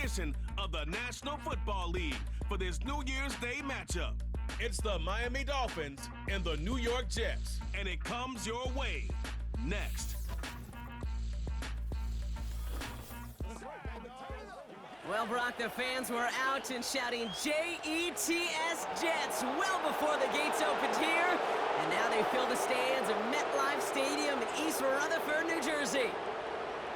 edition of the National Football League for this New Year's Day matchup. It's the Miami Dolphins and the New York Jets, and it comes your way next. Well, Brock, the fans were out and shouting J-E-T-S Jets well before the gates opened here. And now they fill the stands of MetLife Stadium in East Rutherford, New Jersey.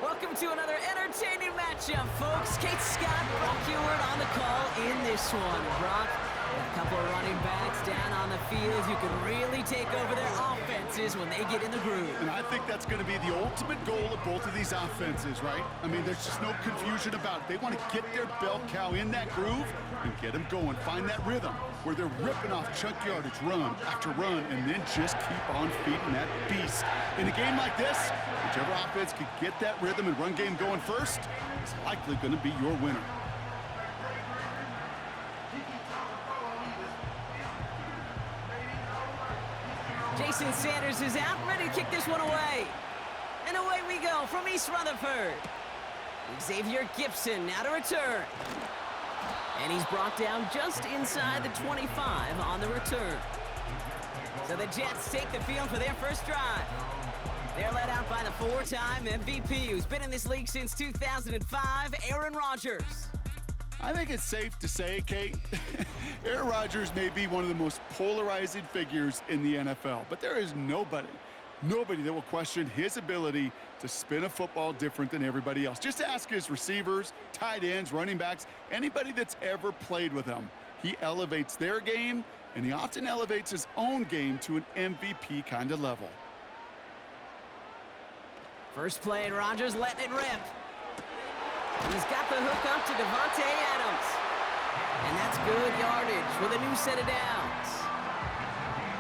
Welcome to another entertaining matchup, folks. Kate Scott, Brock Ewart on the call in this one. Brock, a couple of running backs down on the field who can really take over their offenses when they get in the groove. And I think that's going to be the ultimate goal of both of these offenses, right? I mean, there's just no confusion about it. They want to get their bell cow in that groove and get them going. Find that rhythm where they're ripping off chunk yardage, run after run, and then just keep on feeding that beast. In a game like this, whichever offense can get that rhythm and run game going first is likely going to be your winner. Jason Sanders is out, ready to kick this one away. And away we go from East Rutherford. Xavier Gibson now to return. And he's brought down just inside the 25 on the return. So the Jets take the field for their first drive. They're led out by the four-time MVP who's been in this league since 2005, Aaron Rodgers. I think it's safe to say, Kate, Aaron Rodgers may be one of the most polarizing figures in the NFL, but there is nobody that will question his ability to spin a football different than everybody else. Just ask his receivers, tight ends, running backs, anybody that's ever played with him. He elevates their game, and he often elevates his own game to an MVP kind of level. First play, and Rodgers letting it rip. He's got the hook up to Devontae Adams. And that's good yardage with a new set of downs.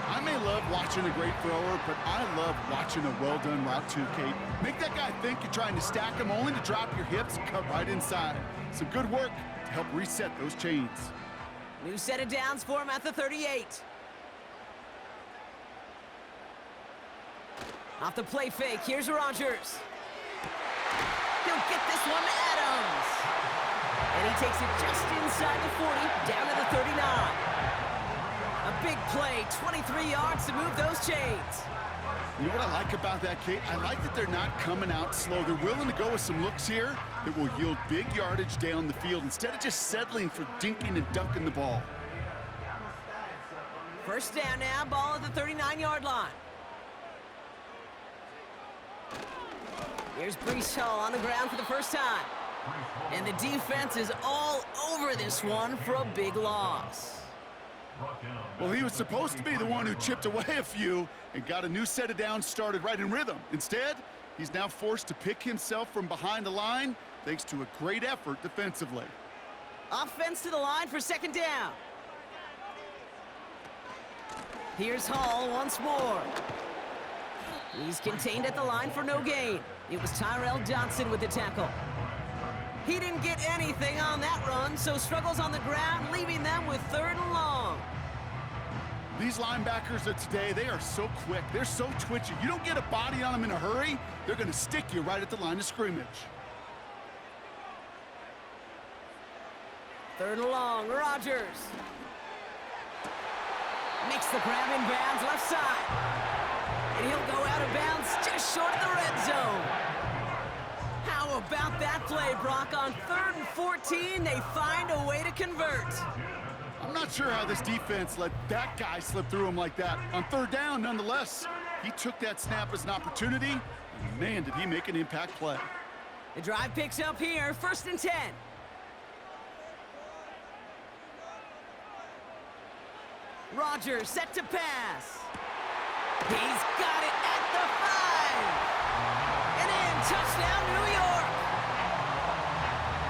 I may love watching a great thrower, but I love watching a well-done route too, Kate. Make that guy think you're trying to stack him only to drop your hips and cut right inside. Some good work to help reset those chains. New set of downs for him at the 38. Off the play fake, here's Rodgers. He'll get this one to Adams. And he takes it just inside the 40, down to the 39. A big play, 23 yards to move those chains. You know what I like about that, Kate? I like that they're not coming out slow. They're willing to go with some looks here that will yield big yardage down the field instead of just settling for dinking and dunking the ball. First down now, ball at the 39-yard line. Here's Breece Hall on the ground for the first time. And the defense is all over this one for a big loss. Well, he was supposed to be the one who chipped away a few and got a new set of downs started right in rhythm. Instead, he's now forced to pick himself from behind the line thanks to a great effort defensively. Offense to the line for second down. Here's Hall once more. He's contained at the line for no gain. It was Tyrell Johnson with the tackle. He didn't get anything on that run, so struggles on the ground, leaving them with third and long. These linebackers of today, they are so quick. They're so twitchy. You don't get a body on them in a hurry, they're going to stick you right at the line of scrimmage. Third and long, Rodgers. Makes the grab in bounds, left side. And he'll go out of bounds just short of the red zone. How about that play, Brock? On 3rd and 14, they find a way to convert. I'm not sure how this defense let that guy slip through him like that. On 3rd down, nonetheless, he took that snap as an opportunity, and man, did he make an impact play. The drive picks up here, 1st and 10. Rodgers set to pass. He's got it at the 5. And in, touchdown, New York.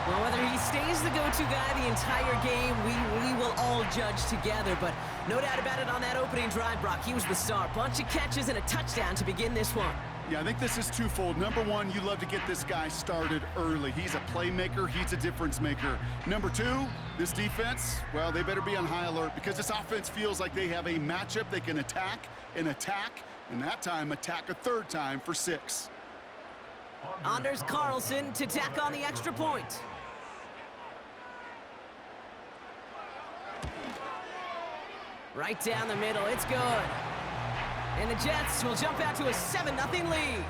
Well, whether he stays the go-to guy the entire game, we will all judge together. But no doubt about it, on that opening drive, Brock, he was the star. Bunch of catches and a touchdown to begin this one. Yeah, I think this is twofold. Number one, you love to get this guy started early. He's a playmaker. He's a difference maker. Number two, this defense, well, they better be on high alert because this offense feels like they have a matchup they can attack, and that time attack a 3rd time for 6. Anders Carlson to tack on the extra point. Right down the middle, it's good. And the Jets will jump out to a 7-0 lead.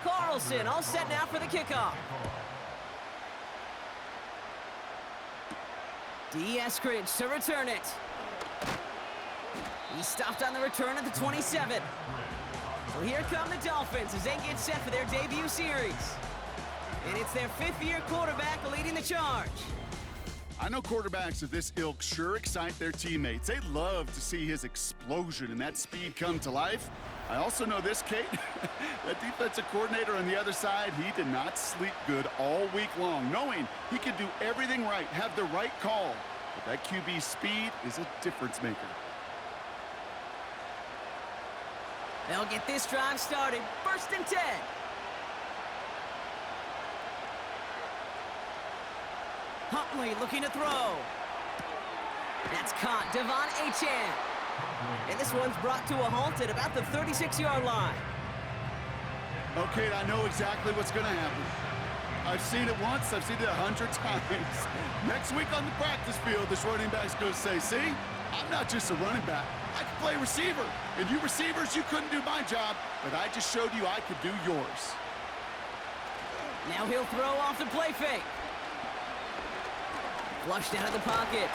Carlson all set now for the kickoff. D. Eskridge to return it. He stopped on the return at the 27. So here come the Dolphins as they get set for their debut series. And it's their fifth-year quarterback leading the charge. I know quarterbacks of this ilk sure excite their teammates. They love to see his explosion and that speed come to life. I also know this, Kate. That defensive coordinator on the other side, he did not sleep good all week long, knowing he could do everything right, have the right call. But that QB speed is a difference maker. They'll get this drive started. 1st and 10. Huntley looking to throw. That's caught. Devon Achane. And this one's brought to a halt at about the 36-yard line. Okay, I know exactly what's going to happen. I've seen it once, I've seen it 100 times. Next week on the practice field, this running back's going to say, see, I'm not just a running back. I can play receiver. And you receivers, you couldn't do my job, but I just showed you I could do yours. Now he'll throw off the play fake. Flushed out of the pocket.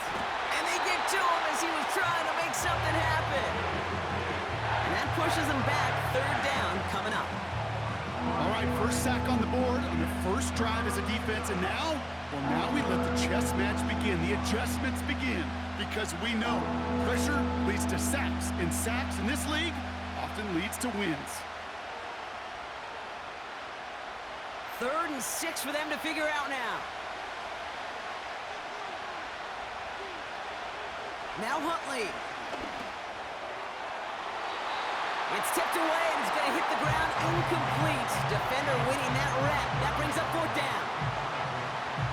And they get to him as he was trying to make something happen. And that pushes him back. 3rd down coming up. All right, first sack on the board on the first drive as a defense. And now, well, now we let the chess match begin. The adjustments begin. Because we know pressure leads to sacks. And sacks in this league often leads to wins. 3rd and 6 for them to figure out now. Now Huntley. It's tipped away and it's going to hit the ground incomplete. Defender winning that rep. That brings up 4th down.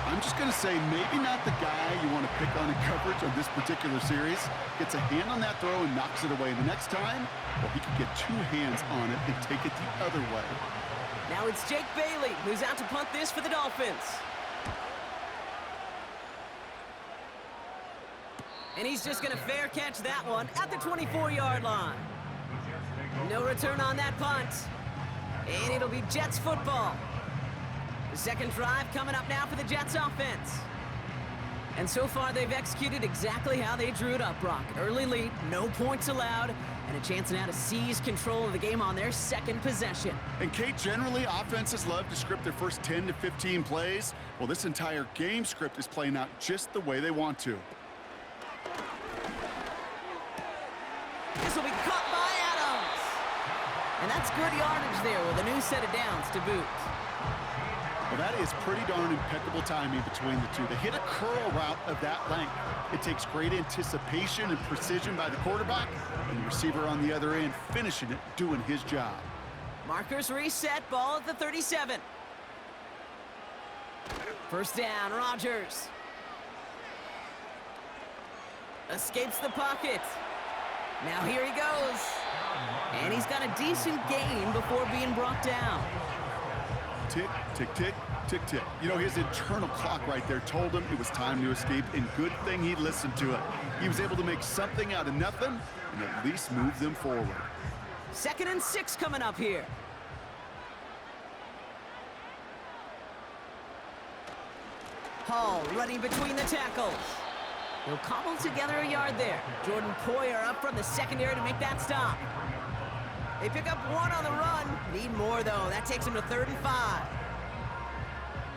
I'm just going to say maybe not the guy you want to pick on in coverage on this particular series. Gets a hand on that throw and knocks it away. The next time, well, he could get 2 hands on it and take it the other way. Now it's Jake Bailey who's out to punt this for the Dolphins. And he's just going to fair catch that one at the 24-yard line. No return on that punt. And it'll be Jets football. The second drive coming up now for the Jets offense. And so far they've executed exactly how they drew it up, Brock. Early lead, no points allowed, and a chance now to seize control of the game on their second possession. And Kate, generally offenses love to script their first 10 to 15 plays. Well, this entire game script is playing out just the way they want to. This will be caught by Adams. And that's good yardage there with a new set of downs to boot. Well, that is pretty darn impeccable timing between the two. They hit a curl route of that length. It takes great anticipation and precision by the quarterback, and the receiver on the other end finishing it, doing his job. Markers reset, ball at the 37. 1st down, Rodgers. Escapes the pocket. Now here he goes. And he's got a decent gain before being brought down. Tick, tick, tick, tick, tick. You know, his internal clock right there told him it was time to escape, and good thing he listened to it. He was able to make something out of nothing and at least move them forward. 2nd and 6 coming up here. Hall running between the tackles. He'll cobble together a yard there. Jordan Poyer up from the secondary to make that stop. They pick up 1 on the run. Need more, though. That takes him to 3rd and 5.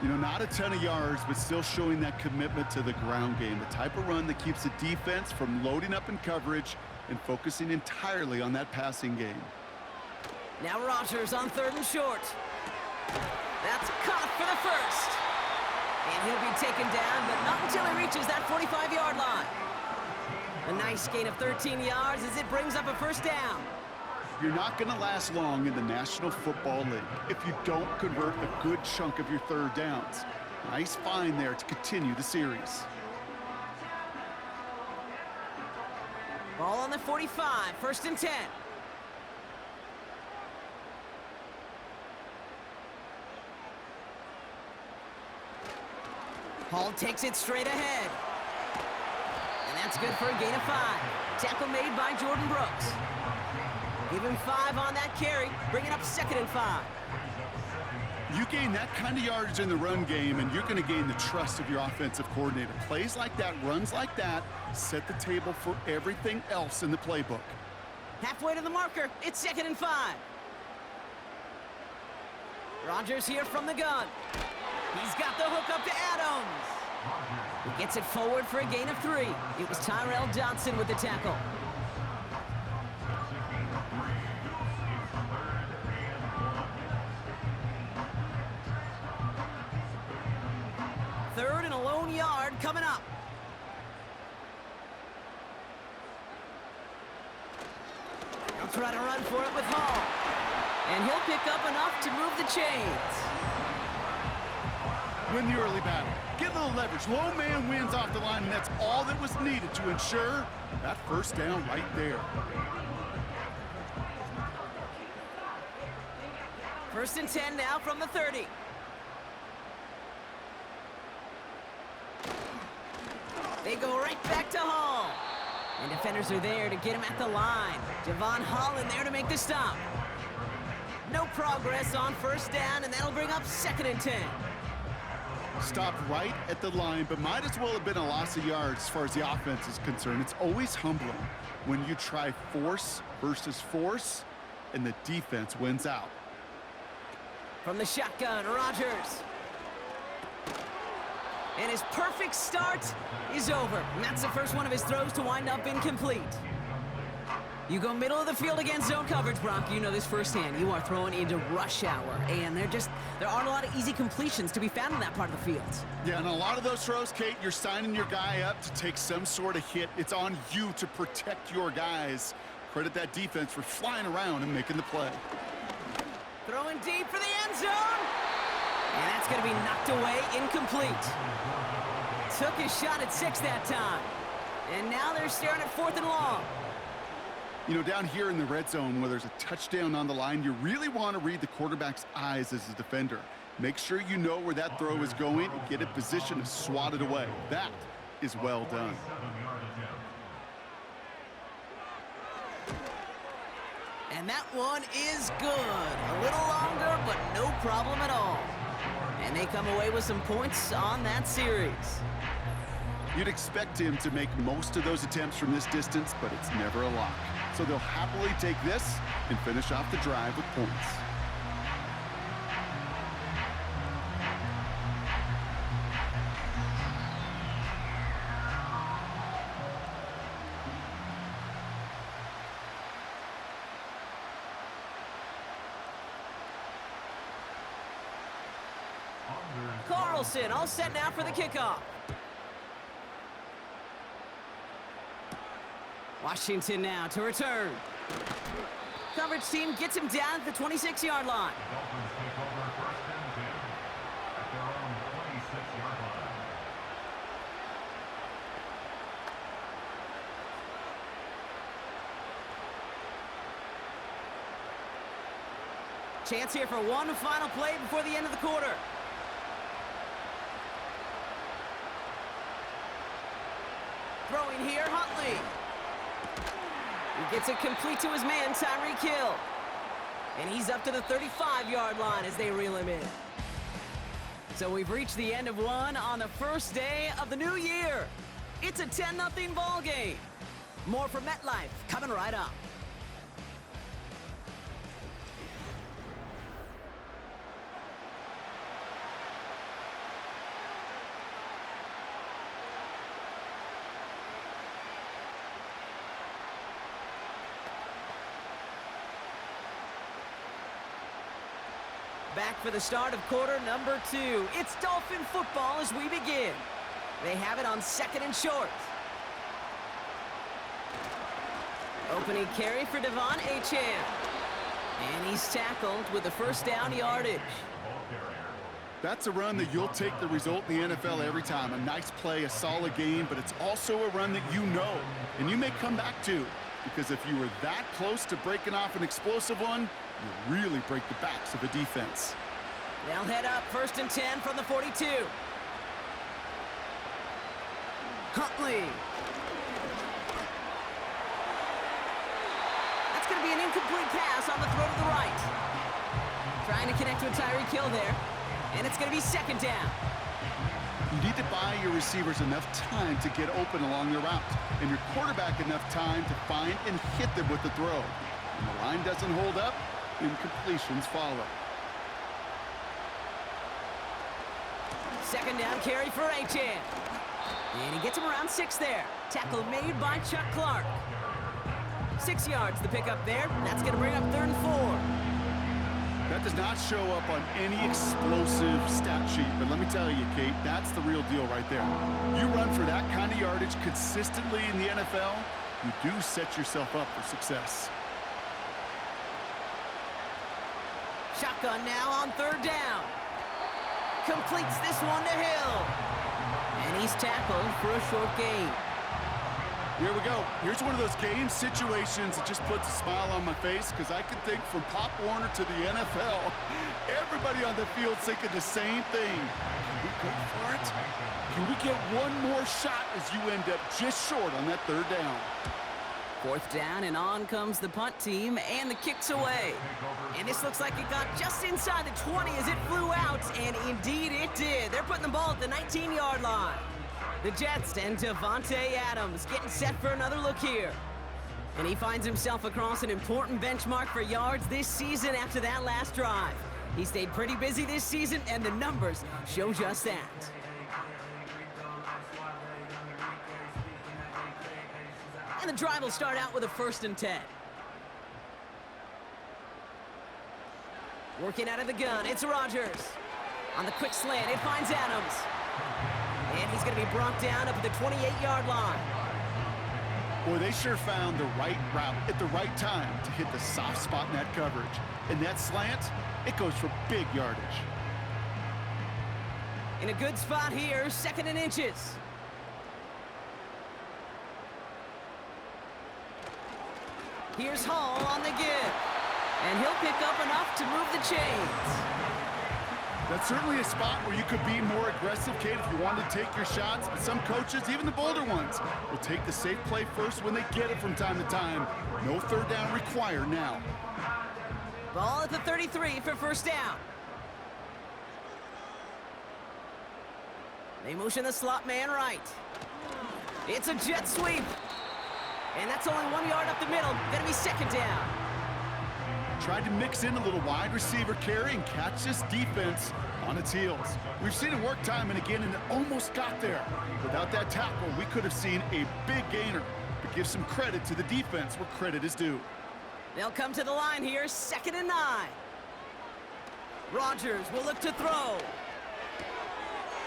You know, not a ton of yards, but still showing that commitment to the ground game. The type of run that keeps the defense from loading up in coverage and focusing entirely on that passing game. Now Rodgers on 3rd and short. That's caught for the first. And he'll be taken down, but not until he reaches that 45-yard line. A nice gain of 13 yards as it brings up a 1st down. You're not going to last long in the National Football League if you don't convert a good chunk of your third downs. Nice find there to continue the series. Ball on the 45, 1st and 10. Hall takes it straight ahead. And that's good for a gain of 5. Tackle made by Jordan Brooks. Give him 5 on that carry, bring it up 2nd and 5. You gain that kind of yardage in the run game, and you're going to gain the trust of your offensive coordinator. Plays like that, runs like that, set the table for everything else in the playbook. Halfway to the marker, it's 2nd and 5. Rodgers here from the gun. He's got the hook up to Adams. He gets it forward for a gain of 3. It was Tyrell Johnson with the tackle. Third and a lone yard coming up. He'll try to run for it with Hall. And he'll pick up enough to move the chains. Win the early battle. Get a little leverage. Low man wins off the line, and that's all that was needed to ensure that first down right there. 1st and 10 now from the 30. They go right back to Hall. And defenders are there to get him at the line. Javon Holland there to make the stop. No progress on 1st down, and that'll bring up 2nd and 10. Stopped right at the line, but might as well have been a loss of yards as far as the offense is concerned. It's always humbling when you try force versus force, and the defense wins out. From the shotgun, Rodgers. And his perfect start is over. And that's the first one of his throws to wind up incomplete. You go middle of the field against zone coverage, Brock. You know this firsthand. You are throwing into rush hour. And there aren't a lot of easy completions to be found in that part of the field. Yeah, and a lot of those throws, Kate, you're signing your guy up to take some sort of hit. It's on you to protect your guys. Credit that defense for flying around and making the play. Throwing deep for the end zone. And that's going to be knocked away, incomplete. Took his shot at 6 that time. And now they're staring at 4th and long. You know, down here in the red zone where there's a touchdown on the line, you really want to read the quarterback's eyes as a defender. Make sure you know where that throw is going and get in position to swat it away. That is well done. And that one is good. A little longer, but no problem at all. And they come away with some points on that series. You'd expect him to make most of those attempts from this distance, but it's never a lock. So they'll happily take this and finish off the drive with points. Carlson all set now for the kickoff. Washington now to return. Coverage team gets him down at the 26-yard line. Dolphins take over 1st and 10 at their own 26-yard line. Chance here for one final play before the end of the quarter. Throwing here, Huntley. He gets it complete to his man, Tyreek Hill. And he's up to the 35-yard line as they reel him in. So we've reached the end of one on the first day of the new year. It's a 10-0 ball game. More from MetLife coming right up. Back for the start of quarter number 2. It's Dolphin football as we begin. They have it on 2nd and short. Opening carry for Devon Achane. And he's tackled with the first down yardage. That's a run that you'll take the result in the NFL every time. A nice play, a solid game, but it's also a run that you know, and you may come back to. Because if you were that close to breaking off an explosive one, you really break the backs of a defense. They'll head up 1st and 10 from the 42. Huntley. That's going to be an incomplete pass on the throw to the right. Trying to connect with Tyreek Hill there. And it's going to be 2nd down. You need to buy your receivers enough time to get open along their route, and your quarterback enough time to find and hit them with the throw. When the line doesn't hold up, incompletions follow. 2nd down carry for Achane. And he gets him around 6 there. Tackle made by Chuck Clark. 6 yards the pickup there. That's going to bring up 3rd and 4. That does not show up on any explosive stat sheet, but let me tell you, Kate, that's the real deal right there. You run for that kind of yardage consistently in the NFL, you do set yourself up for success. Shotgun now on 3rd down. Completes this one to Hill. And he's tackled for a short gain. Here we go. Here's one of those game situations that just puts a smile on my face, because I can think from Pop Warner to the NFL, everybody on the field thinking the same thing. Can we go for it? Can we get one more shot as you end up just short on that 3rd down? 4th down, and on comes the punt team, and the kick's away. And this looks like it got just inside the 20 as it flew out, and indeed it did. They're putting the ball at the 19-yard line. The Jets and Devontae Adams getting set for another look here. And he finds himself across an important benchmark for yards this season after that last drive. He stayed pretty busy this season, and the numbers show just that. And the drive will start out with a 1st and 10. Working out of the gun, it's Rodgers. On the quick slant, it finds Adams. And he's going to be brought down up at the 28-yard line. Boy, they sure found the right route at the right time to hit the soft spot in that coverage. And that slant, it goes for big yardage. In a good spot here, 2nd and inches. Here's Hall on the give. And he'll pick up enough to move the chains. That's certainly a spot where you could be more aggressive, Kate, if you wanted to take your shots. But some coaches, even the bolder ones, will take the safe play first when they get it from time to time. No 3rd down required now. Ball at the 33 for 1st down. They motion the slot man right. It's a jet sweep. And that's only 1 yard up the middle. Gonna be 2nd down. Tried to mix in a little wide receiver carry and catch this defense on its heels. We've seen it work time and again, and it almost got there. Without that tackle, we could have seen a big gainer. But give some credit to the defense where credit is due. They'll come to the line here, 2nd and 9. Rodgers will look to throw.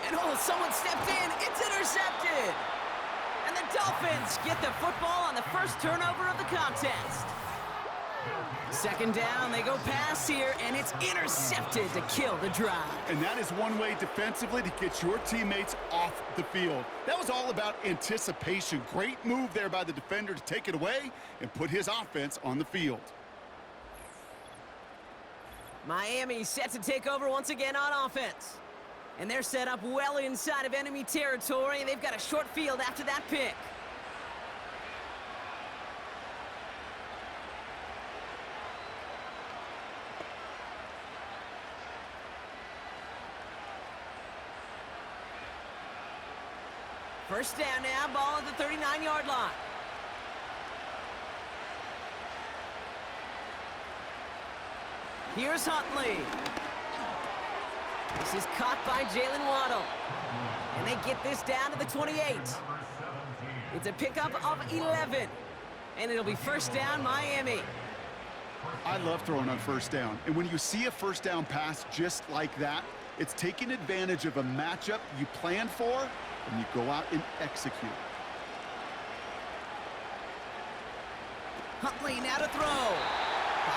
And oh, someone stepped in. It's intercepted. And the Dolphins get the football on the first turnover of the contest. 2nd down, they go pass here, and it's intercepted to kill the drive. And that is one way defensively to get your teammates off the field. That was all about anticipation. Great move there by the defender to take it away and put his offense on the field. Miami set to take over once again on offense. And they're set up well inside of enemy territory, and they've got a short field after that pick. First down now, ball at the 39-yard line. Here's Huntley. This is caught by Jalen Waddle. And they get this down to the 28. It's a pickup of 11. And it'll be 1st down, Miami. I love throwing on 1st down. And when you see a 1st down pass just like that, it's taking advantage of a matchup you planned for, and you go out and execute. Huntley now to throw.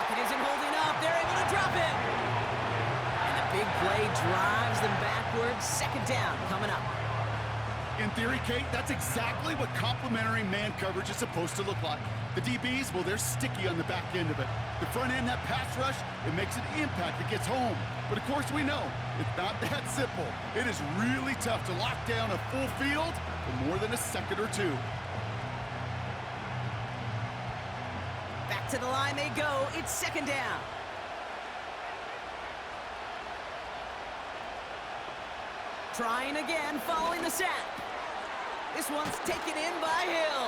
Pocket isn't holding up. They're able to drop it. And the big play drives them backwards. Second down coming up. In theory, Kate, that's exactly what complementary man coverage is supposed to look like. The DBs, well, they're sticky on the back end of it. The front end, that pass rush, it makes an impact. It gets home. But of course, we know it's not that simple. It is really tough to lock down a full field for more than a second or two. Back to the line they go. It's second down. Trying again, following the sack. This one's taken in by Hill.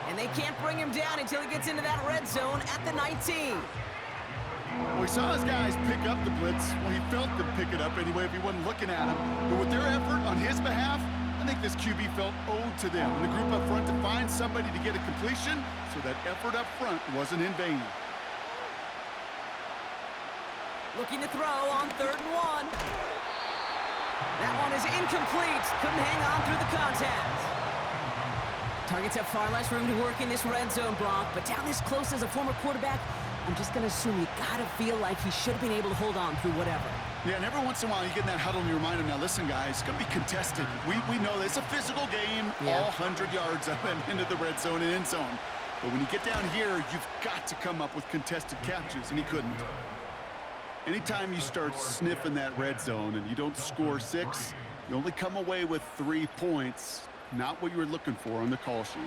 And they can't bring him down until he gets into that red zone at the 19. Well, we saw his guys pick up the blitz. Well, he felt them pick it up anyway if he wasn't looking at him. But with their effort on his behalf, I think this QB felt owed to them. And the group up front to find somebody to get a completion, so that effort up front wasn't in vain. Looking to throw on 3rd and 1. That one is incomplete. Couldn't hang on through the contact. Targets have far less room to work in this red zone, Brock, but down this close as a former quarterback, I'm just going to assume you got to feel like he should have been able to hold on through whatever. Yeah, and every once in a while you get in that huddle and you remind him, now listen, guys, it's going to be contested. We know this. It's a physical game, all 100 yards up and into the red zone and end zone. But when you get down here, you've got to come up with contested catches, and he couldn't. Anytime you start sniffing that red zone and you don't score 6, you only come away with 3 points, not what you were looking for on the call sheet.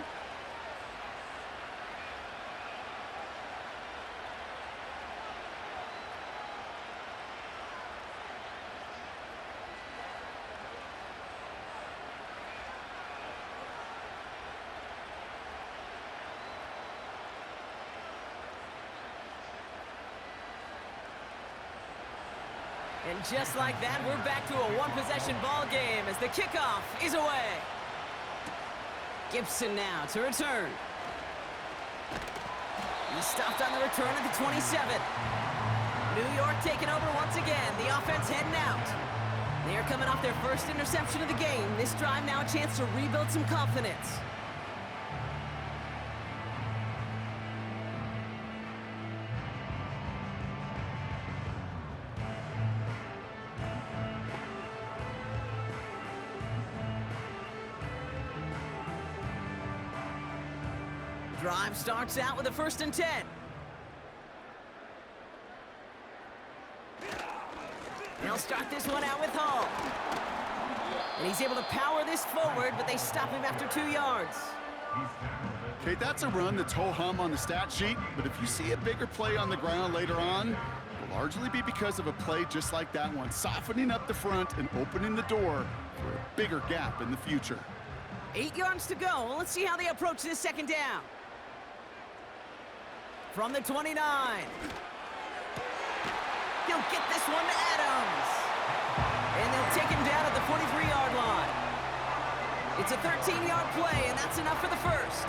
And just like that, we're back to a one-possession ball game as the kickoff is away. Gibson now to return. He stopped on the return at the 27. New York taking over once again. The offense heading out. They are coming off their first interception of the game. This drive now a chance to rebuild some confidence. Drive starts out with a 1st and 10. They'll start this one out with Hall. And he's able to power this forward, but they stop him after 2 yards. Okay, that's a run that's ho-hum on the stat sheet, but if you see a bigger play on the ground later on, it'll largely be because of a play just like that one, softening up the front and opening the door for a bigger gap in the future. 8 yards to go. Well, let's see how they approach this second down. From the 29. He'll get this one to Adams. And they'll take him down at the 43-yard line. It's a 13-yard play, and that's enough for the first.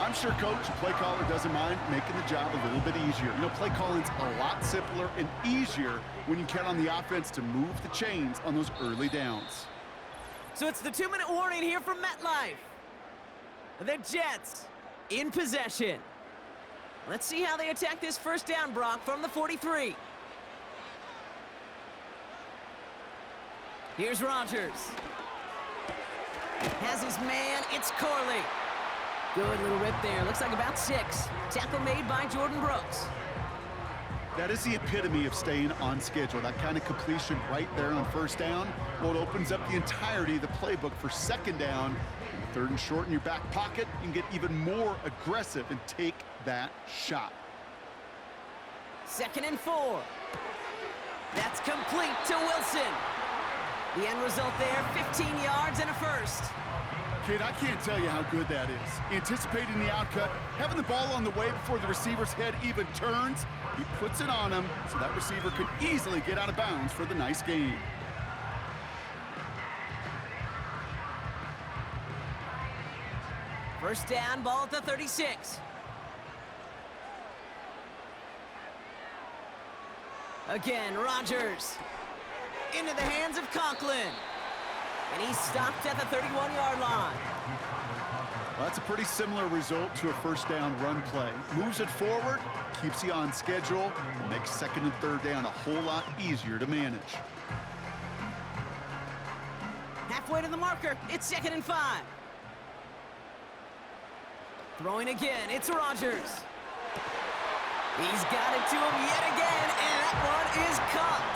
I'm sure Coach, play caller, doesn't mind making the job a little bit easier. You know, play calling's a lot simpler and easier when you count on the offense to move the chains on those early downs. So it's the 2-minute warning here from MetLife. The Jets in possession. Let's see how they attack this first down, Brock, from the 43. Here's Rodgers. Has his man, it's Corley. Good little rip there, looks like about 6. Tackle made by Jordan Brooks. That is the epitome of staying on schedule. That kind of completion right there on first down. Well, it opens up the entirety of the playbook for second down. 3rd and short in your back pocket, you can get even more aggressive and take that shot. 2nd and 4. That's complete to Wilson. The end result there, 15 yards and a first. Kid, I can't tell you how good that is. Anticipating the outcut, having the ball on the way before the receiver's head even turns, he puts it on him so that receiver could easily get out of bounds for the nice gain. First down, ball at the 36. Again, Rodgers. Into the hands of Conklin. And he's stopped at the 31-yard line. Well, that's a pretty similar result to a first down run play. Moves it forward, keeps you on schedule, and makes second and third down a whole lot easier to manage. Halfway to the marker, it's 2nd and 5. Throwing again, it's Rodgers. He's got it to him yet again, and that one is caught.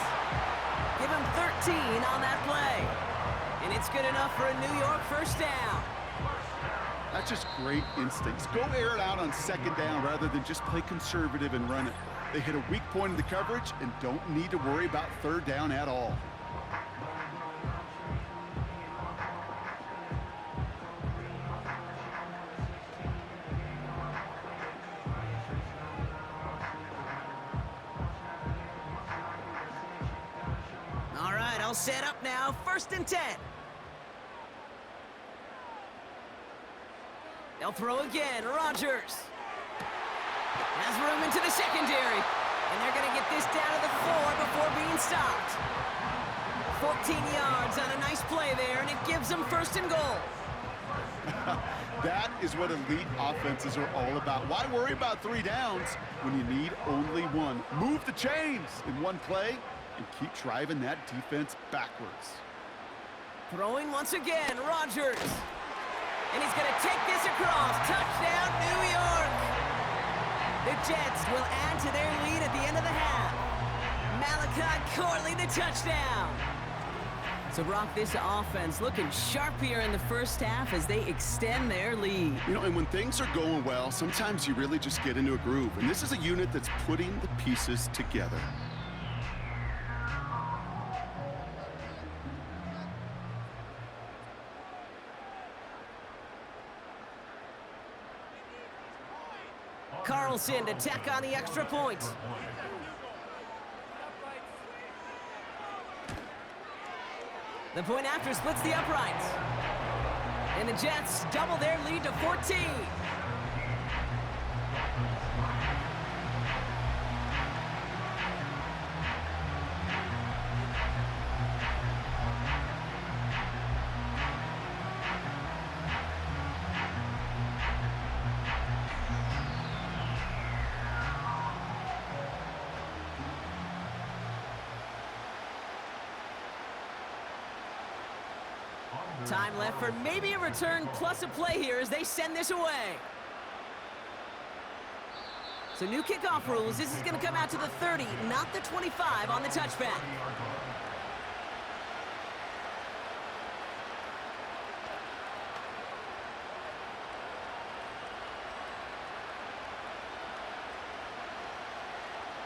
Give him 13 on that play. And it's good enough for a New York first down. That's just great instincts. Go air it out on second down rather than just play conservative and run it. They hit a weak point in the coverage and don't need to worry about third down at all. All right, I'll set up now. 1st and 10. They'll throw again. Rodgers has room into the secondary. And they're going to get this down to the 4 before being stopped. 14 yards on a nice play there, and it gives them 1st and goal. That is what elite offenses are all about. Why worry about 3 downs when you need only 1? Move the chains in one play and keep driving that defense backwards. Throwing once again, Rodgers. And he's going to take this across. Touchdown, New York. The Jets will add to their lead at the end of the half. Malachi Corley, the touchdown. So, Brock, this offense looking sharp here in the first half as they extend their lead. You know, and when things are going well, sometimes you really just get into a groove. And this is a unit that's putting the pieces together. Carlson to tack on the extra point. The point after splits the uprights. And the Jets double their lead to 14. Time left for maybe a return plus a play here as they send this away. So new kickoff rules. This is going to come out to the 30, not the 25 on the touchback.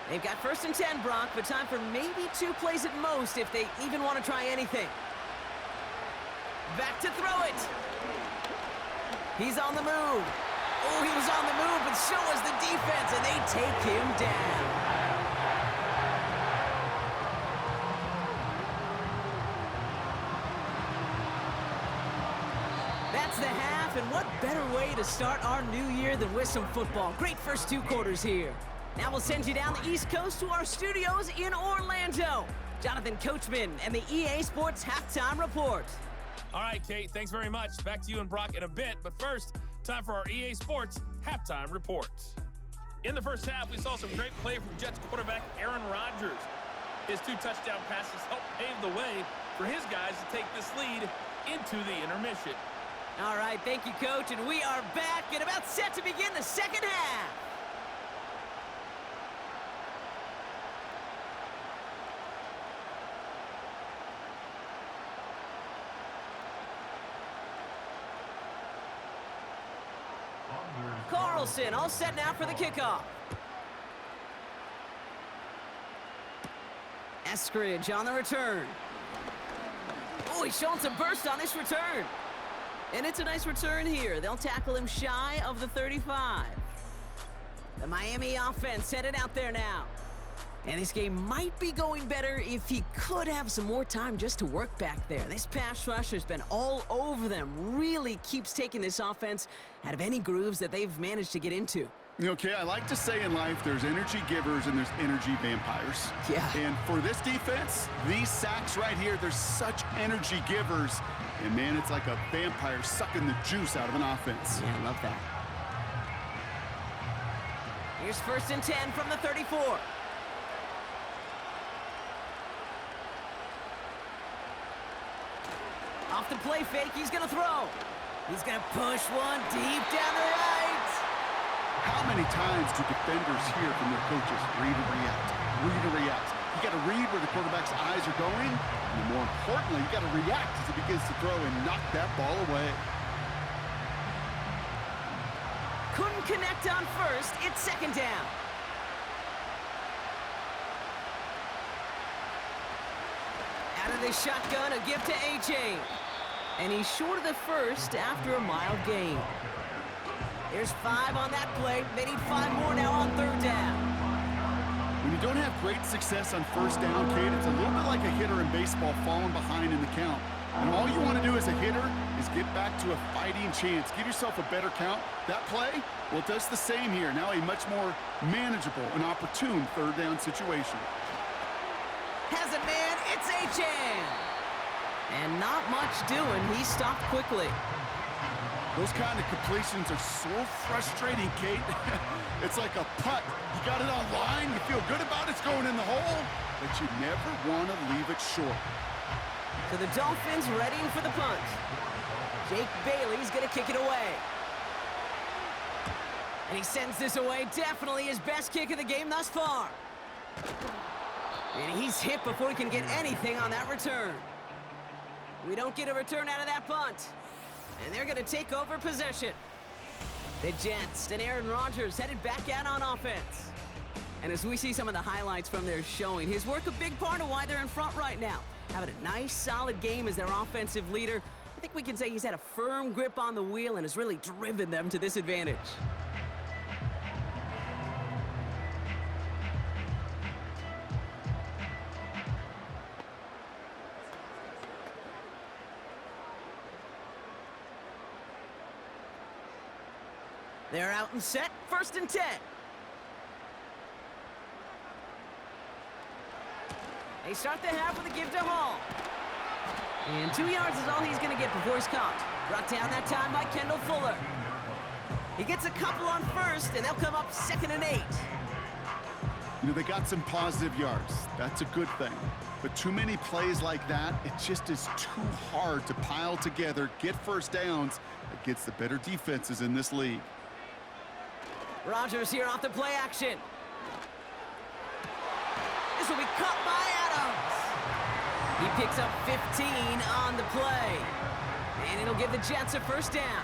They've got 1st and 10, Brock, but time for maybe 2 plays at most if they even want to try anything. Back to throw it. He's on the move. Oh, he was on the move, but so was the defense, and they take him down. That's the half, and what better way to start our new year than with some football. Great first 2 quarters here. Now we'll send you down the East Coast to our studios in Orlando. Jonathan Coachman and the EA Sports Halftime Report. All right, Kate, thanks very much. Back to you and Brock in a bit. But first, time for our EA Sports Halftime Report. In the first half, we saw some great play from Jets quarterback Aaron Rodgers. His 2 touchdown passes helped pave the way for his guys to take this lead into the intermission. All right, thank you, Coach. And we are back and about set to begin the second half. Carlson all set now for the kickoff. Eskridge on the return. Oh, he's showing some burst on this return. And it's a nice return here. They'll tackle him shy of the 35. The Miami offense headed out there now. And this game might be going better if he could have some more time just to work back there. This pass rush has been all over them. Really keeps taking this offense out of any grooves that they've managed to get into. Okay, I like to say in life there's energy givers and there's energy vampires. Yeah. And for this defense, these sacks right here, they're such energy givers. And man, it's like a vampire sucking the juice out of an offense. Yeah, I love that. Here's 1st and 10 from the 34. Off the play fake, he's gonna throw. He's gonna push one deep down the right. How many times do defenders hear from their coaches, read and react, read and react? You got to read where the quarterback's eyes are going, and more importantly, you got to react as he begins to throw and knock that ball away. Couldn't connect on 1st, it's 2nd down. Out of the shotgun, a gift to A.J. And he's short of the 1st after a mild gain. There's 5 on that play. They need 5 more now on 3rd down. When you don't have great success on 1st down, Kate, it's a little bit like a hitter in baseball falling behind in the count. And all you want to do as a hitter is get back to a fighting chance. Give yourself a better count. That play, well, it does the same here. Now a much more manageable and opportune 3rd down situation. Has a man, it's A.J. And not much doing. He stopped quickly. Those kind of completions are so frustrating, Kate. It's like a putt. You got it on line, you feel good about it's going in the hole, but you never want to leave it short. So the Dolphins readying for the punt. Jake Bailey's going to kick it away. And he sends this away. Definitely his best kick of the game thus far. And he's hit before he can get anything on that return. We don't get a return out of that punt. And they're going to take over possession. The Jets and Aaron Rodgers headed back out on offense. And as we see some of the highlights from their showing, his work a big part of why they're in front right now. Having a nice, solid game as their offensive leader. I think we can say he's had a firm grip on the wheel and has really driven them to this advantage. They're out and set, 1st and 10. They start the half with a give to Hall. And 2 yards is all he's going to get before he's caught. Brought down that time by Kendall Fuller. He gets a couple on 1st, and they'll come up 2nd and 8. You know, they got some positive yards. That's a good thing. But too many plays like that, it just is too hard to pile together, get 1st downs against the better defenses in this league. Rodgers here off the play action. This will be caught by Adams. He picks up 15 on the play. And it'll give the Jets a 1st down.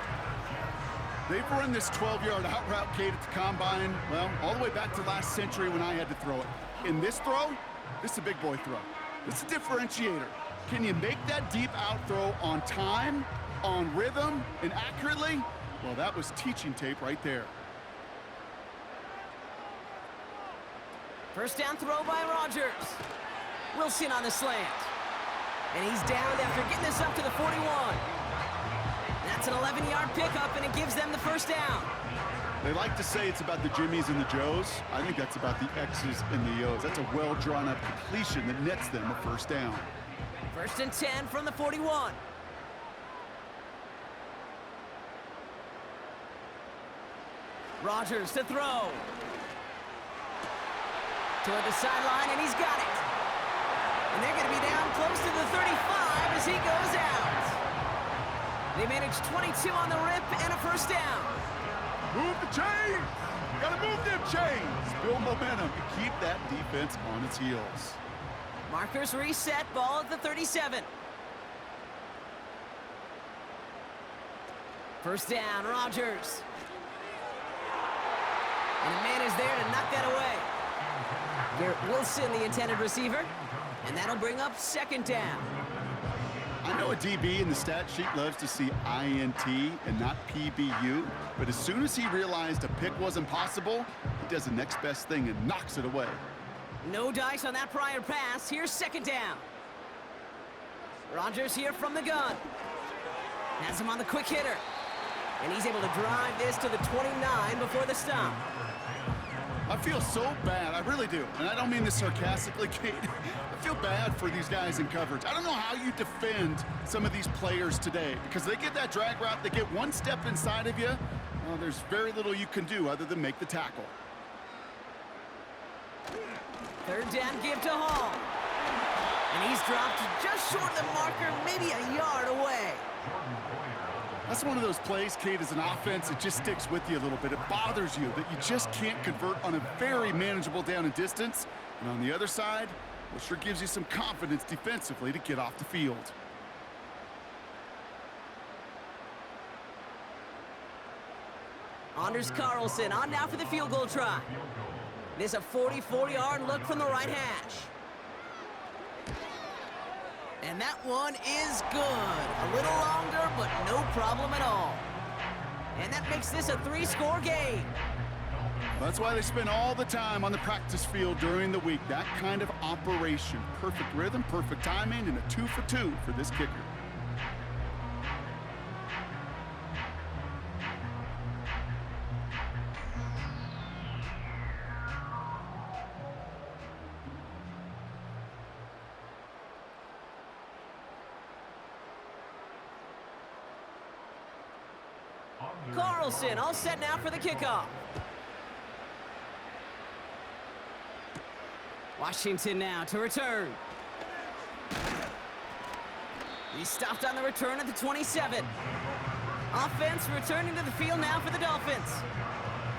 They've run this 12-yard out route, Kate, at the combine, well, all the way back to last century when I had to throw it. In this throw, this is a big boy throw. This is a differentiator. Can you make that deep out throw on time, on rhythm, and accurately? Well, that was teaching tape right there. 1st down throw by Rodgers. Wilson on the slant. And he's down after getting this up to the 41. That's an 11-yard pickup, and it gives them the 1st down. They like to say it's about the Jimmies and the Joes. I think that's about the X's and the O's. That's a well-drawn-up completion that nets them a 1st down. 1st and 10 from the 41. Rodgers to throw. Toward the sideline, and he's got it. And they're going to be down close to the 35 as he goes out. They managed 22 on the rip and a 1st down. Move the chains! Gotta move them chains! Build momentum and keep that defense on its heels. Markers reset, ball at the 37. 1st down, Rodgers. And a man is there to knock that away. Garrett Wilson, the intended receiver. And that'll bring up 2nd down. I know a DB in the stat sheet loves to see INT and not PBU, but as soon as he realized a pick wasn't possible, he does the next best thing and knocks it away. No dice on that prior pass. Here's 2nd down. Rodgers here from the gun. Has him on the quick hitter. And he's able to drive this to the 29 before the stop. I feel so bad, I really do. And I don't mean this sarcastically, Kate. I feel bad for these guys in coverage. I don't know how you defend some of these players today because they get that drag route, they get one step inside of you. Well, there's very little you can do other than make the tackle. Third down give to Hall. And he's dropped just short of the marker, maybe a yard away. That's one of those plays, Kate, as an offense, it just sticks with you a little bit. It bothers you that you just can't convert on a very manageable down and distance. And on the other side, well, sure gives you some confidence defensively to get off the field. Anders Carlson on now for the field goal try. This a 44-yard look from the right hash. And that one is good. A little longer, but no problem at all. And that makes this a 3-score game. That's why they spend all the time on the practice field during the week. That kind of operation. Perfect rhythm, perfect timing, and a 2 for 2 for this kicker. Carlson all set now for the kickoff. Washington now to return. He stopped on the return at the 27. Offense returning to the field now for the Dolphins.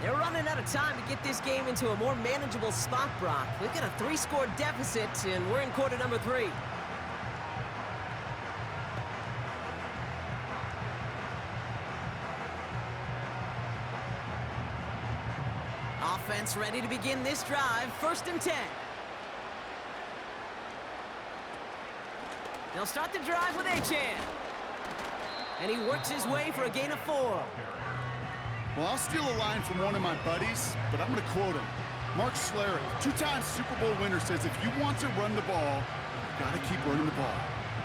They're running out of time to get this game into a more manageable spot, Brock. We've got a 3-score deficit, and we're in quarter number 3. Offense ready to begin this drive. 1st and 10. They'll start the drive with Achane. And he works his way for a gain of 4. Well, I'll steal a line from one of my buddies, but I'm going to quote him. Mark Schlereth, 2-time Super Bowl winner, says if you want to run the ball, you've got to keep running the ball.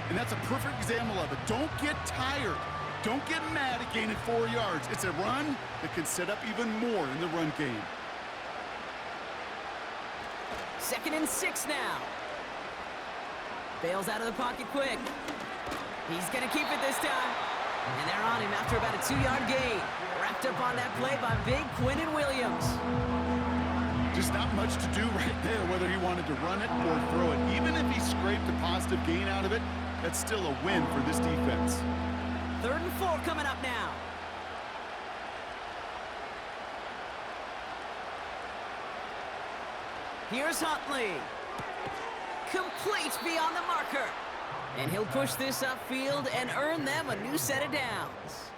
And that's a perfect example of it. Don't get tired. Don't get mad at gaining 4 yards. It's a run that can set up even more in the run game. 2nd and 6 now. Bails out of the pocket quick. He's going to keep it this time. And they're on him after about a 2-yard gain. Wrapped up on that play by big Quinnen Williams. Just not much to do right there, whether he wanted to run it or throw it. Even if he scraped a positive gain out of it, that's still a win for this defense. 3rd and 4 coming up now. Here's Huntley. Complete beyond the marker. And he'll push this upfield and earn them a new set of downs.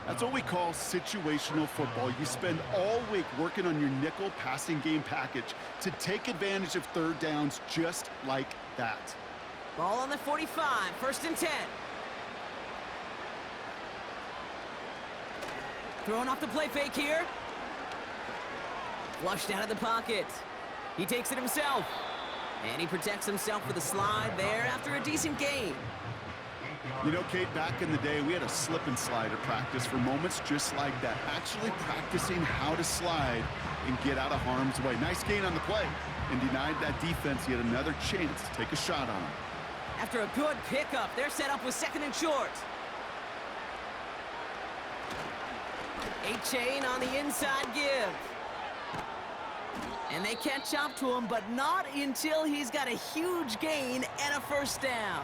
That's what we call situational football. You spend all week working on your nickel passing game package to take advantage of 3rd downs just like that. Ball on the 45, 1st and 10. Throwing off the play fake here. Flushed out of the pocket. He takes it himself. And he protects himself with a slide there after a decent gain. You know, Kate, back in the day, we had a slip and slide at practice for moments just like that. Actually practicing how to slide and get out of harm's way. Nice gain on the play. And denied that defense yet another chance to take a shot on him. After a good pickup, they're set up with 2nd and short. Achane on the inside give. And they catch up to him, but not until he's got a huge gain and a 1st down.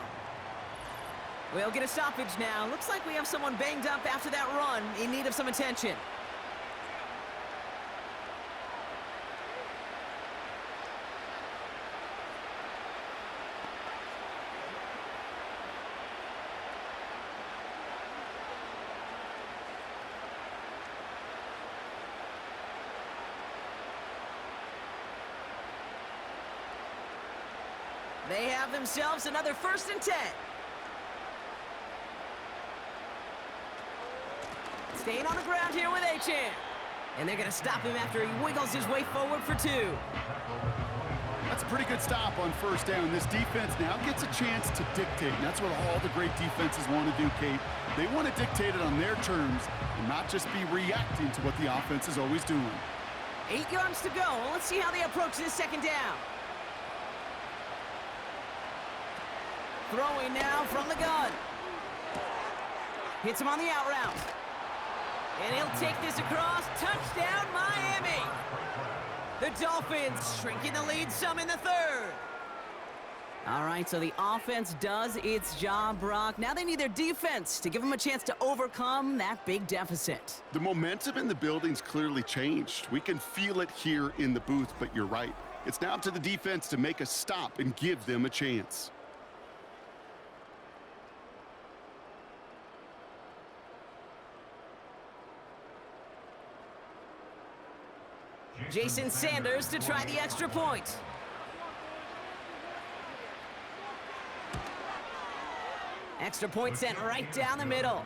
We'll get a stoppage now. Looks like we have someone banged up after that run in need of some attention. They have themselves another 1st and 10. Staying on the ground here with Achane. And they're going to stop him after he wiggles his way forward for 2. That's a pretty good stop on first down. This defense now gets a chance to dictate. And that's what all the great defenses want to do, Kate. They want to dictate it on their terms and not just be reacting to what the offense is always doing. 8 yards to go. Well, let's see how they approach this second down. Throwing now from the gun. Hits him on the out route. And he'll take this across. Touchdown, Miami. The Dolphins shrinking the lead some in the third. All right, so the offense does its job, Brock. Now they need their defense to give them a chance to overcome that big deficit. The momentum in the building's clearly changed. We can feel it here in the booth, but you're right. It's now up to the defense to make a stop and give them a chance. Jason Sanders to try the extra point. Extra point sent right down the middle.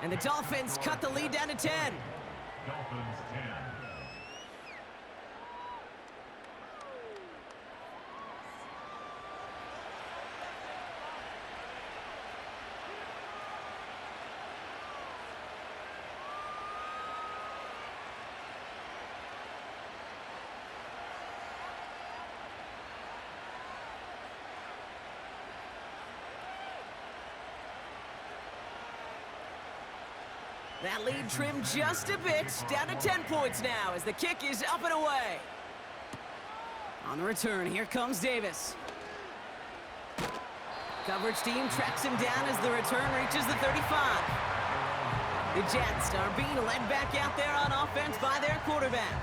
And the Dolphins cut the lead down to 10. Dolphins 10. That lead trimmed just a bit, down to 10 points now as the kick is up and away. On the return, here comes Davis. Coverage team tracks him down as the return reaches the 35. The Jets are being led back out there on offense by their quarterback.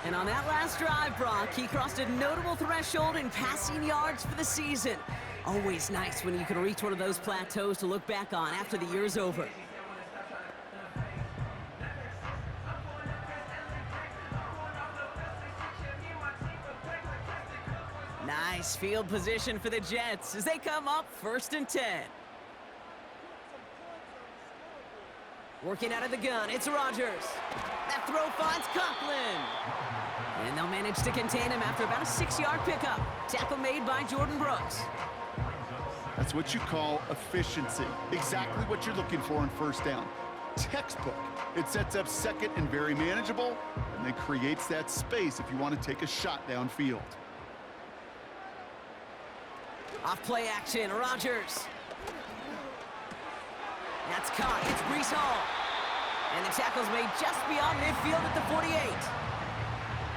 And on that last drive, Brock, he crossed a notable threshold in passing yards for the season. Always nice when you can reach one of those plateaus to look back on after the year's over. Nice field position for the Jets as they come up 1st and 10. Working out of the gun, it's Rodgers. That throw finds Conklin. And they'll manage to contain him after about a 6-yard pickup. Tackle made by Jordan Brooks. That's what you call efficiency. Exactly what you're looking for on first down. Textbook. It sets up second and very manageable, and then creates that space if you want to take a shot downfield. Off play action, Rodgers. That's caught, it's Breece Hall. And the tackle's made just beyond midfield at the 48.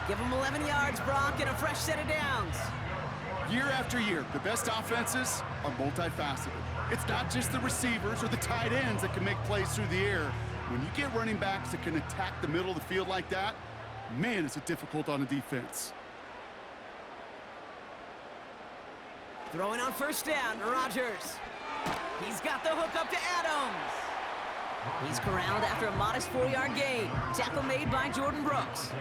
Give him 11 yards, Brock, and a fresh set of downs. Year after year, the best offenses are multifaceted. It's not just the receivers or the tight ends that can make plays through the air. When you get running backs that can attack the middle of the field like that, man, is it difficult on a defense. Throwing on first down, Rodgers. He's got the hook up to Adams. He's corralled after a modest 4-yard gain. Tackle made by Jordan Brooks.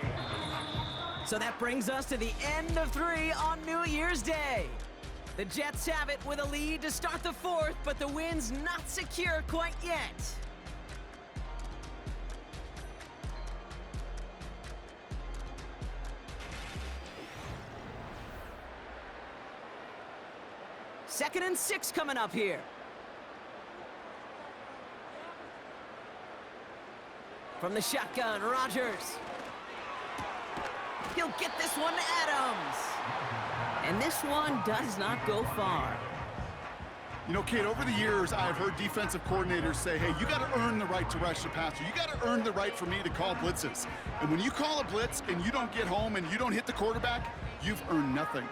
So that brings us to the end of 3 on New Year's Day. The Jets have it with a lead to start the 4th, but the win's not secure quite yet. Second and 6 coming up here. From the shotgun, Rodgers. He'll get this one to Adams. And this one does not go far. You know, Kate, over the years, I've heard defensive coordinators say, hey, you got to earn the right to rush the passer. You got to earn the right for me to call blitzes. And when you call a blitz and you don't get home and you don't hit the quarterback, you've earned nothing.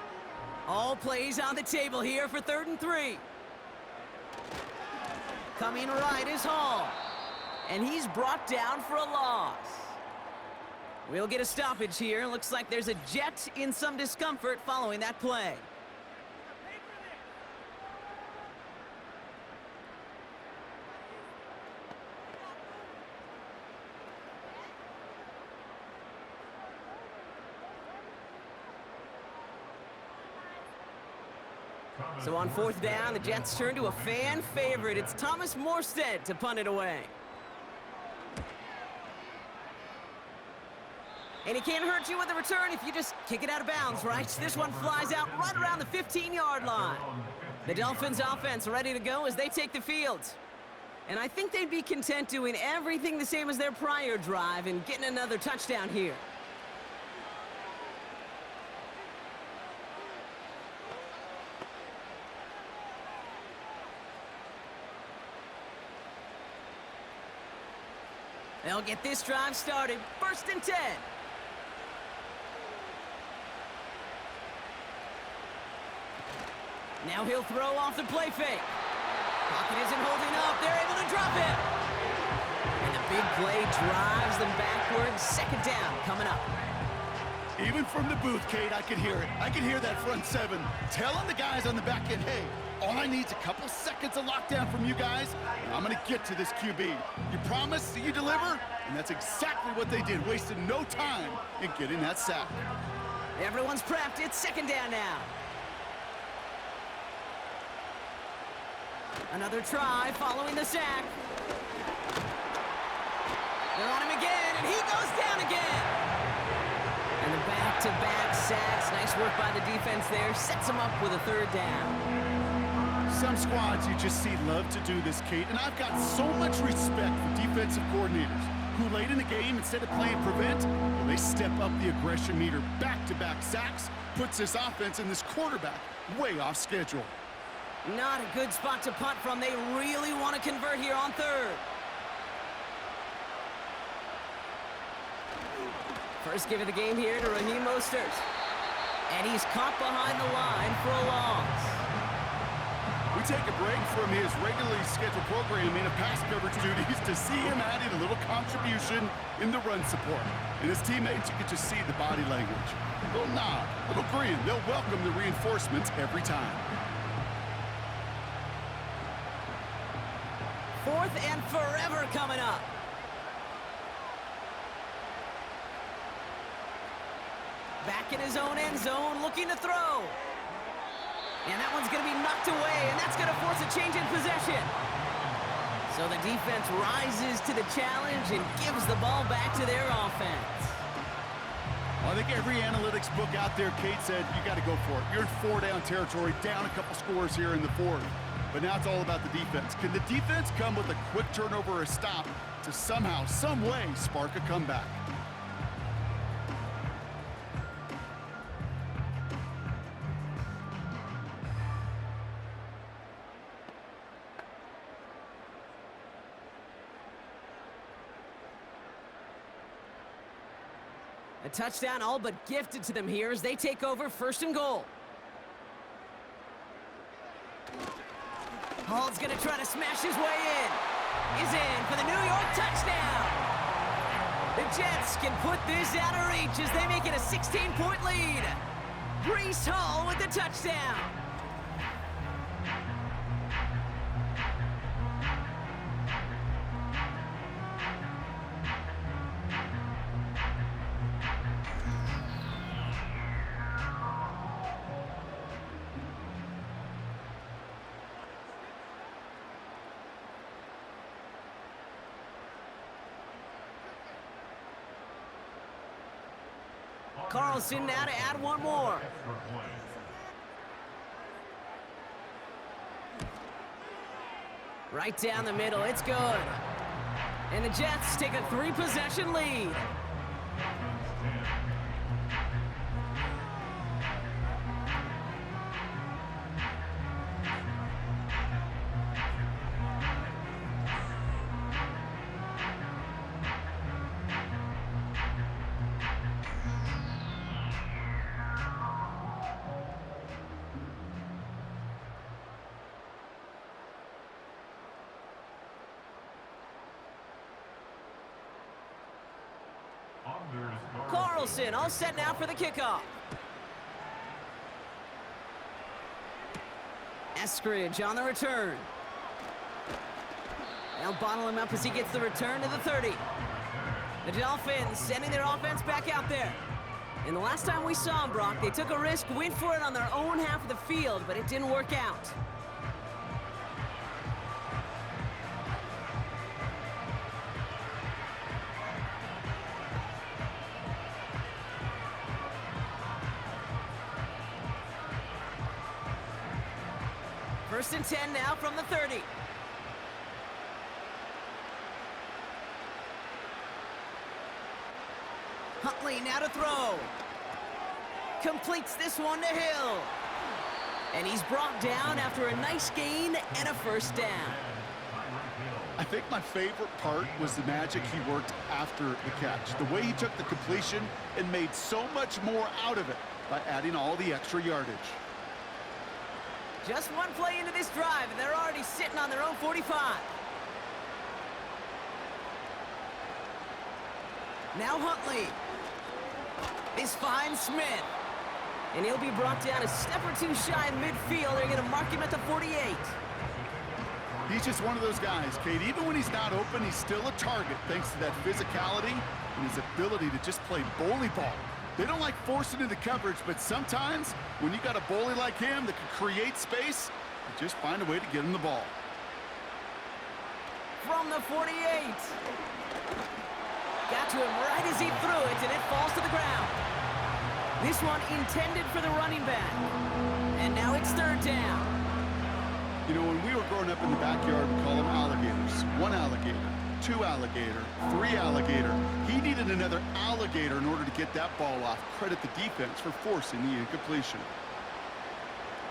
All plays on the table here for 3rd and 3. Coming right is Hall. And he's brought down for a loss. We'll get a stoppage here. Looks like there's a Jet in some discomfort following that play. So on 4th down, the Jets turn to a fan favorite. It's Thomas Morstead to punt it away. And he can't hurt you with a return if you just kick it out of bounds, right? This one flies out right around the 15-yard line. The Dolphins offense ready to go as they take the field. And I think they'd be content doing everything the same as their prior drive and getting another touchdown here. They'll get this drive started. 1st and 10. Now he'll throw off the play fake. Pocket isn't holding up. They're able to drop it. And the big play drives them backwards. 2nd down coming up. Even from the booth, Kate, I could hear it. I could hear that front seven telling the guys on the back end, hey, all I need is a couple seconds of lockdown from you guys, and I'm going to get to this QB. You promise that you deliver? And that's exactly what they did, wasted no time in getting that sack. Everyone's prepped. It's 2nd down now. Another try following the sack. They're on him again, and he goes down again. And the back-to-back sacks. Nice work by the defense there. Sets him up with a 3rd down. Some squads you just see love to do this, Kate, and I've got so much respect for defensive coordinators who late in the game, instead of playing prevent, well, they step up the aggression meter. Back-to-back sacks puts this offense and this quarterback way off schedule. Not a good spot to punt from. They really want to convert here on 3rd. First give of the game here to Raheem Mostert. And he's caught behind the line for a loss. We take a break from his regularly scheduled programming of pass coverage duties to see him adding a little contribution in the run support. And his teammates, you can just see the body language. A little nod, a little grin. They'll welcome the reinforcements every time. 4th and forever coming up. Back in his own end zone, looking to throw. And that one's going to be knocked away, and that's going to force a change in possession. So the defense rises to the challenge and gives the ball back to their offense. Well, I think every analytics book out there, Kate said, you got to go for it. You're in 4-down territory, down a couple scores here in the 4th. But now it's all about the defense. Can the defense come with a quick turnover or a stop to somehow, some way, spark a comeback? A touchdown all but gifted to them here as they take over 1st and goal. Hall's going to try to smash his way in. He's in for the New York touchdown. The Jets can put this out of reach as they make it a 16-point lead. Breece Hall with the touchdown. Carlson now to add one more. Right down the middle, it's good. And the Jets take a 3-possession lead. Carlson all set now for the kickoff. Eskridge on the return. They'll bottle him up as he gets the return to the 30. The Dolphins sending their offense back out there. And the last time we saw them, Brock, they took a risk, went for it on their own half of the field, but it didn't work out. First and 10 now from the 30. Huntley now to throw. Completes this one to Hill. And he's brought down after a nice gain and a first down. I think my favorite part was the magic he worked after the catch. The way he took the completion and made so much more out of it by adding all the extra yardage. Just one play into this drive, and they're already sitting on their own 45. Now Huntley. This finds Smith. And he'll be brought down a step or two shy of midfield. They're going to mark him at the 48. He's just one of those guys, Kate. Even when he's not open, he's still a target thanks to that physicality and his ability to just play bully ball. They don't like forcing into coverage, but sometimes when you got a bully like him that can create space, you just find a way to get him the ball. From the 48. Got to him right as he threw it, and it falls to the ground. This one intended for the running back. And now it's third down. You know, when we were growing up in the backyard, we call them alligators. One alligator, two alligator, three alligator. He needed another alligator in order to get that ball off. Credit the defense for forcing the incompletion.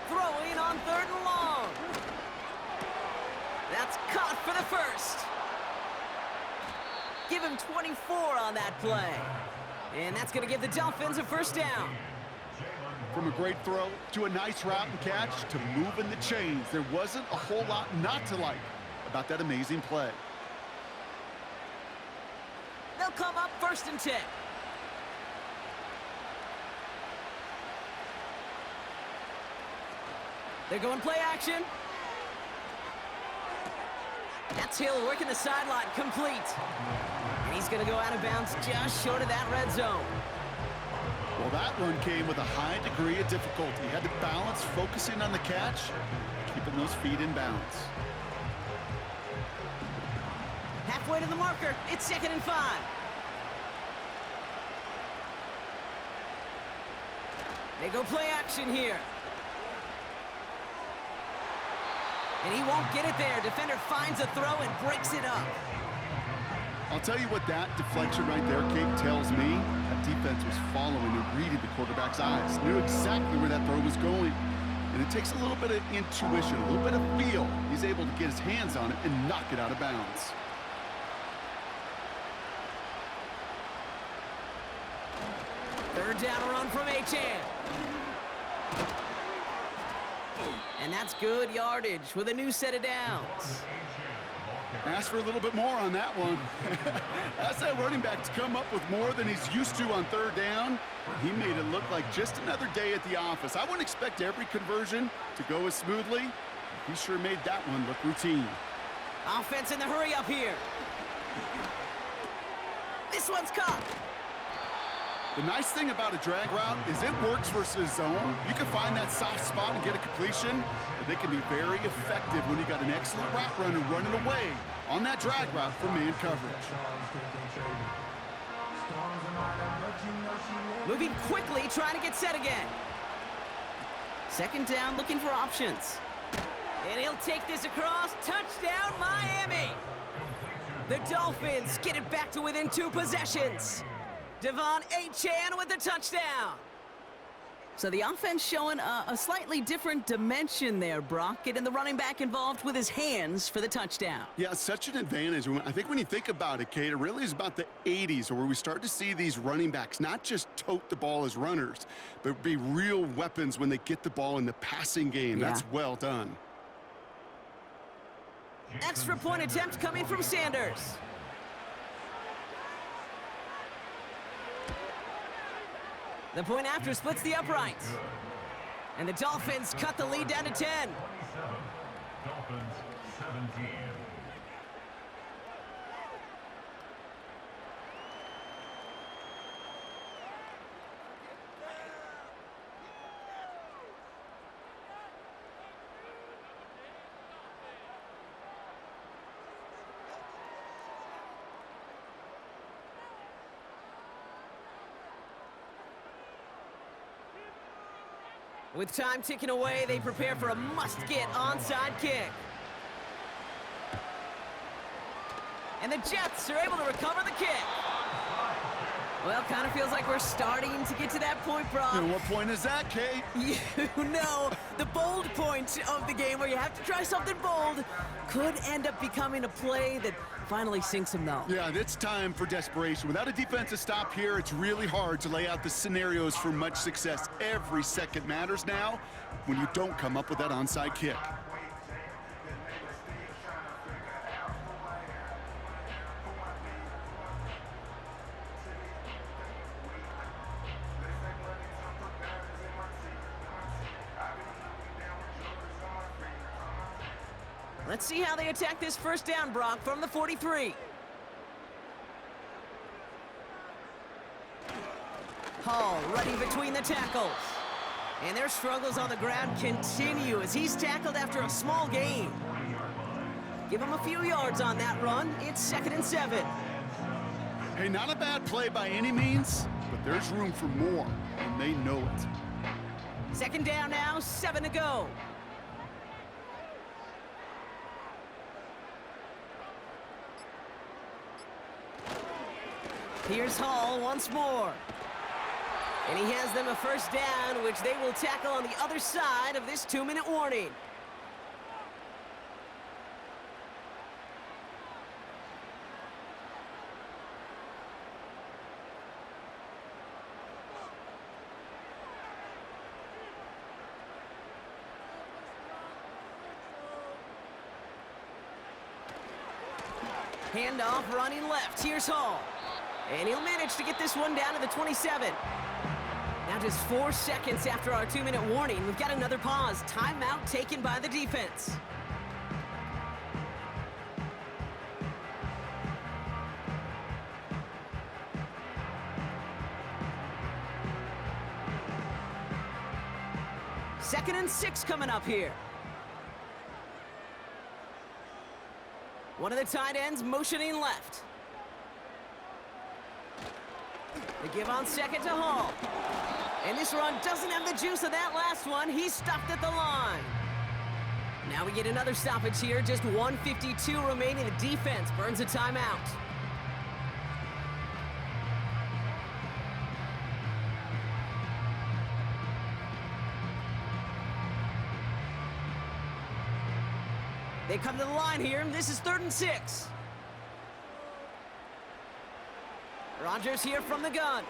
Throwing on third and long. That's caught for the first. Give him 24 on that play. And that's going to give the Dolphins a first down. From a great throw to a nice route and catch to moving the chains, there wasn't a whole lot not to like about that amazing play. They'll come up first and 10. They're going play action. That's Hill working the sideline, complete. And he's going to go out of bounds just short of that red zone. Well, that one came with a high degree of difficulty. He had to balance focusing on the catch, keeping those feet in bounds. Halfway to the marker, it's 2nd and 5. They go play action here. And he won't get it there. Defender finds a throw and breaks it up. I'll tell you what that deflection right there, Kate, tells me. That defense was following and reading the quarterback's eyes. Knew exactly where that throw was going. And it takes a little bit of intuition, a little bit of feel. He's able to get his hands on it and knock it out of bounds. Third down run from Achan. And that's good yardage with a new set of downs. Ask for a little bit more on that one. Ask that running back to come up with more than he's used to on third down. He made it look like just another day at the office. I wouldn't expect every conversion to go as smoothly. He sure made that one look routine. Offense in the hurry up here. This one's caught. The nice thing about a drag route is it works versus zone. You can find that soft spot and get a completion, but they can be very effective when you got an excellent route runner running away on that drag route for man coverage. Moving quickly, trying to get set again. Second down, looking for options. And he'll take this across. Touchdown, Miami! The Dolphins get it back to within 2 possessions. Devon Achan with the touchdown. So the offense showing a slightly different dimension there, Brock. Getting the running back involved with his hands for the touchdown. Yeah, such an advantage. I think when you think about it, Kate, it really is about the 80s where we start to see these running backs not just tote the ball as runners, but be real weapons when they get the ball in the passing game. Yeah. That's well done. Extra point attempt coming from Sanders. The point after splits the uprights. And the Dolphins cut the lead down to 10. Dolphins 17. With time ticking away, they prepare for a must-get onside kick. And the Jets are able to recover the kick. Well, kind of feels like we're starting to get to that point, Brock. And what point is that, Kate? You know, the bold point of the game where you have to try something bold could end up becoming a play that finally sinks him, though. Yeah, it's time for desperation. Without a defensive stop here, it's really hard to lay out the scenarios for much success. Every second matters now when you don't come up with that onside kick. Let's see how they attack this first down, Brock, from the 43. Hall running between the tackles. And their struggles on the ground continue as he's tackled after a small gain. Give him a few yards on that run. It's 2nd and 7. Hey, not a bad play by any means, but there's room for more, and they know it. 2nd down now, 7 to go. Here's Hall once more. And he has them a first down, which they will tackle on the other side of this 2-minute warning. Handoff running left. Here's Hall. And he'll manage to get this one down to the 27. Now just 4 seconds after our 2-minute warning, we've got another pause. Timeout taken by the defense. Second and 6 coming up here. One of the tight ends motioning left. They give on second to Hall. And this run doesn't have the juice of that last one. He's stopped at the line. Now we get another stoppage here. Just 1:52 remaining. The defense burns a timeout. They come to the line here. This is 3rd and 6. Rodgers here from the gun.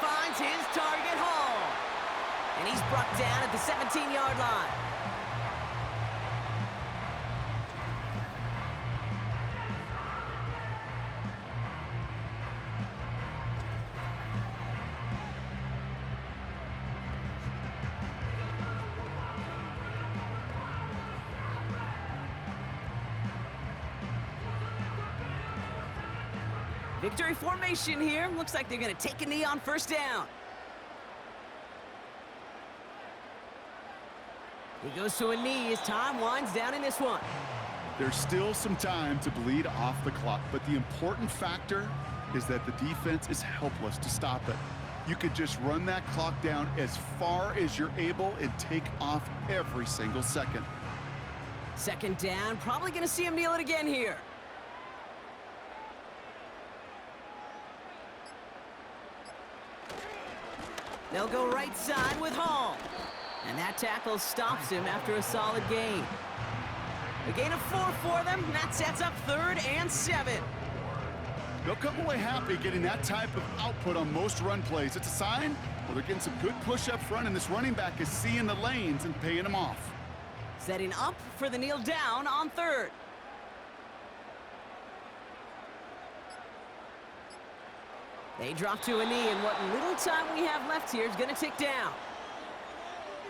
Finds his target, Hall. And he's brought down at the 17-yard line. Victory formation here. Looks like they're going to take a knee on first down. He goes to a knee as time winds down in this one. There's still some time to bleed off the clock, but the important factor is that the defense is helpless to stop it. You could just run that clock down as far as you're able and take off every single second. 2nd down. Probably going to see him kneel it again here. They'll go right side with Hall. And that tackle stops him after a solid gain. A gain of 4 for them. That sets up 3rd and 7. They'll come away happy getting that type of output on most run plays. It's a sign, well, they're getting some good push up front, and this running back is seeing the lanes and paying them off. Setting up for the kneel down on 3rd. They drop to a knee, and what little time we have left here is going to tick down.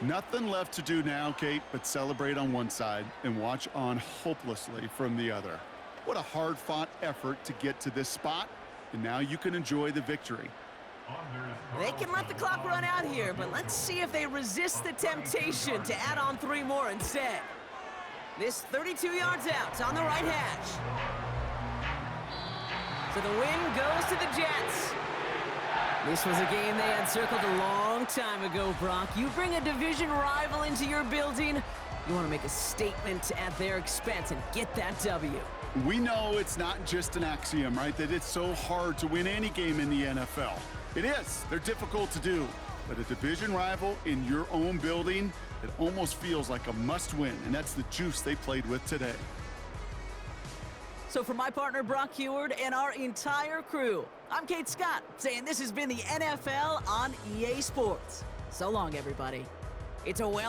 Nothing left to do now, Kate, but celebrate on one side and watch on hopelessly from the other. What a hard-fought effort to get to this spot, and now you can enjoy the victory. They can let the clock run out here, but let's see if they resist the temptation to add on 3 more instead. This 32 yards out on the right hash. So the win goes to the Jets. This was a game they had circled a long time ago, Brock. You bring a division rival into your building, you want to make a statement at their expense and get that W. We know it's not just an axiom, right, that it's so hard to win any game in the NFL. It is. They're difficult to do. But a division rival in your own building, it almost feels like a must-win, and that's the juice they played with today. So for my partner, Brock Heward, and our entire crew, I'm Kate Scott, saying this has been the NFL on EA Sports. So long, everybody. It's a well